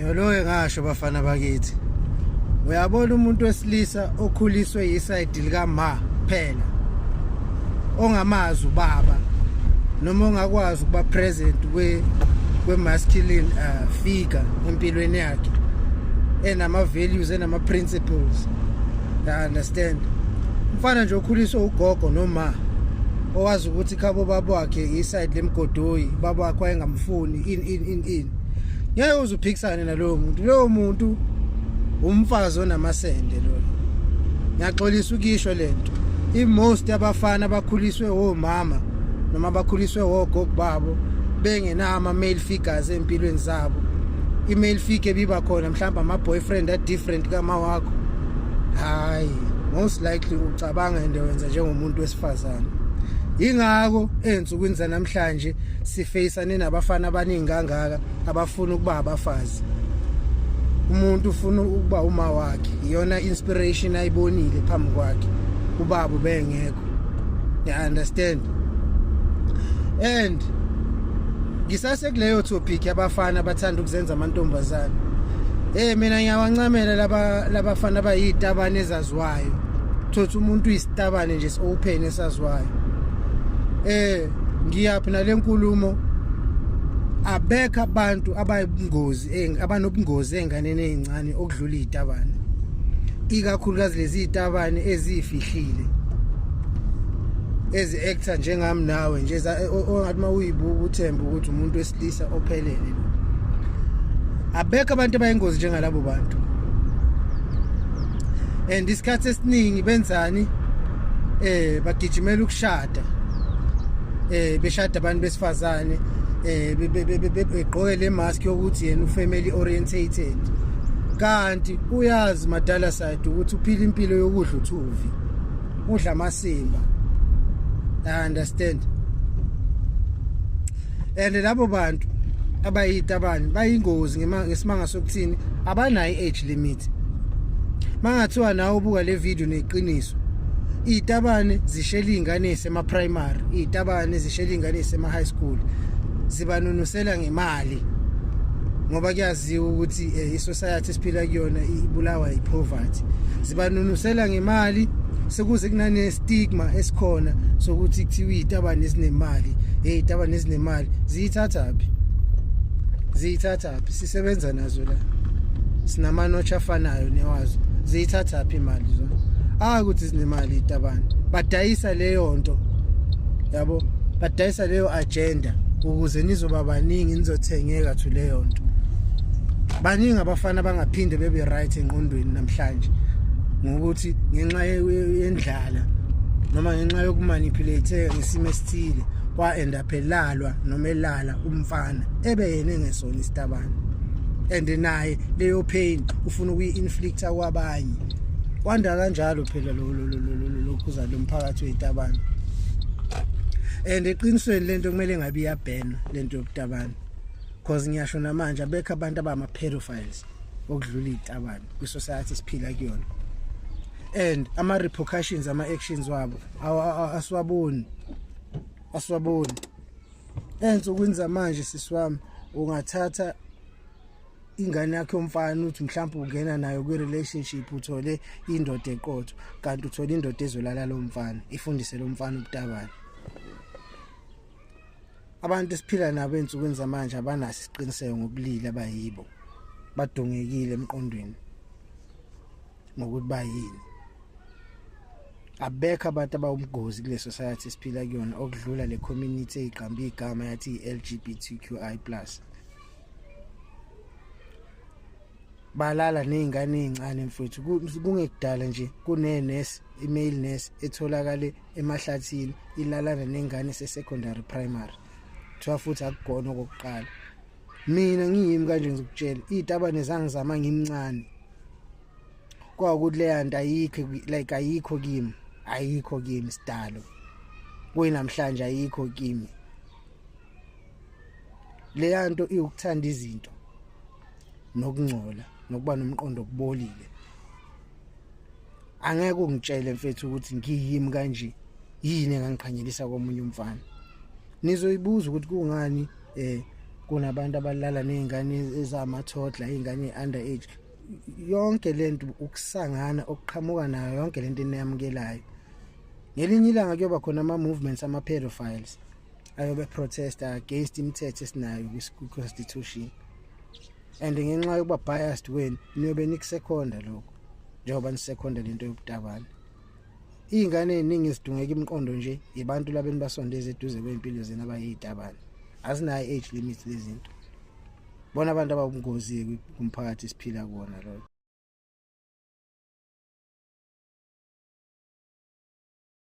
Yoloyo ngasho bafana bakithi. Uyabona umuntu wesilisa okhuliswe yiside lika ma phela. Ongamazi ubaba noma ongakwazi ukuba present kwe masculine figure empilweni yakhe. Enama values enama principles. I understand. Mfana nje okhuliswe ugogo noma owazi ukuthi khabo baba wakhe iside lemgodoyi baba wakhe wayengamfuni in ngeke uzuphikisane nalowo muntu. Lowo muntu umfazi onamasende lo. Ngiyaxolisa ukisho lento. Most abafana bakhuliswe omama noma bakhuliswe ogogo babo bengenama male figures empilweni zabo. I-male figure biba khona mhlawumbe ama boyfriend a different kama wakho. Hayi, most likely ucabanga into wenza njengomuntu wesifazane. Ingakho ensukwini zanamhlanje sifaceane nabafana abaningi kangaka abafuna ukuba abafazi. Umuntu ufuna ukuba uma wakhe, iyona inspiration ayibonile phambi kwakhe. Ubaba bengekho. You understand? And ngisase kuleyo topic yabafana abathanda ukuzenza amantombazane. Mina ngiyawancamela labafana abayitabane ezaziwayo. Thothi umuntu uyisitabane nje open esaziwayo. Ngiyaphi nalenkulumo abekho abantu abayingozi abanobungozi enganeni ezincane okudlula izitabane. Ikakhulukazi lezi zitabane ezifihlile. Ezi actor njengami nawe nje ongathi mawuyibuka uthemba ukuthi umuntu wesilisa ophelele. Abekho abantu abayingozi njengalabo bantu. And isikhathi esiningi benzani bagijimela ukushada. Beshada abantu besifazane begqoke le mask yokuthi yena ufamily orientated. Kanti uyazi madala side ukuthi uphila impilo yokudla uthuvi. Udla amasimba. I understand. And labo bantu abayitabani bayingozi ngesimanga sokuthini abanayo age limit. Mangathiwa nawe ubuka le video neqiniso. Izitabane zishela ingane esema primary, izitabane zishela ingane esema high school. Zibanunusela ngemali. Ngoba kuyaziwa ukuthi isociety siphila kuyona ibulawa ipoverty. Zibanunusela ngemali sekuze kunane stigma esikhona sokuthi kuthiwa izitabane ezinemali, izitabane ezinemali ziyithathaphi? Ziyithathaphi? Sisebenza nazo la. Sinamanocha afanayo newazo. Ziyithathaphi imali zona? Ukuthi zinemali izitabane. Badayisa leyo nto. Yabo, badayisa leyo agenda ukuze nizoba baningi nizothengeka to leyo nto. Baningi abafana bangaphinde bebe right engqondweni namhlanje. Ngokuthi ngenxa yendlala noma ngenxa yokumanipulate ngesimo esithile kwa end up elalwa noma elala umfana ebe yena engesona isitabane. And naye leyo pain ufuna ukuyi-inflicta kwabanye. Kwanda kanjalo phela lokhuza lomphakathi wezitabane. And eqinisweni lento kumele ngabe iyabhena lento yokutabana. Because ngiyasho namanje abekho abantu abama pedophiles okudlula izitabane kwi society siphila kuyona. And ama repercussions ama actions wabo aswaboni. Ensukwini zamanje sisiwami ungathatha ingane yakhe yomfana uthi mhlawumbe ungena nayo kwi relationship uthole indoda eqotho kanti uthola indoda ezolala lo mfana ifundise lo mfana ukutabana. Abantu esiphila nabo ensukwini zamanje abanaso isiqiniseko ngobulili abayibo. Badongekile emqondweni ngokuthi bayini. Abekho abantu abawumgozi kule society siphila kuyona okudlula le community eyiqamba igama yathi LGBTQI+. Balala nezingane ezincane mfuthu kungekudala nje kunenurse email nurse etholakale emahlathini ilalana nengane secondary primary. Thiwa futhi akugona okokuqala. Mina ngiyimi kanje ngizokutshela izitabane zangizama ngimncane. Kwakuthi le nto ayikho like ayikho kimi. Ayikho kimi sidalo. Kuyinamhlanje ayikho kimi. Le nto iwukuthanda izinto nokungcola nokuba nomqondo okubolile. Angeke ungitshele mfethu ukuthi ngiyimi kanje yini engangiqhanyelisa komunye umfana. Nizoyibuza ukuthi kungani kunabantu abalala nezingane ezamathotla, izingane underage. Yonke lento ukusangana okuqhamuka nayo, yonke lento eniyamukelayo. Ngelinye ilanga kuyoba khona ama movements ama pedophiles ayobe protest against imithetho esinayo ku constitution, and ngenxa yokuba biased wena niyobe nikusekhonda lokho njengoba nisekhonda lento yokutabana. Izingane eziningi zidungeka imiqondo nje ibantu labeni basondeza eduze kwempilo zena abayitabana, azinayo age limit lezinto. Bona abantu ababungozi kumphakathi siphila kuona lo.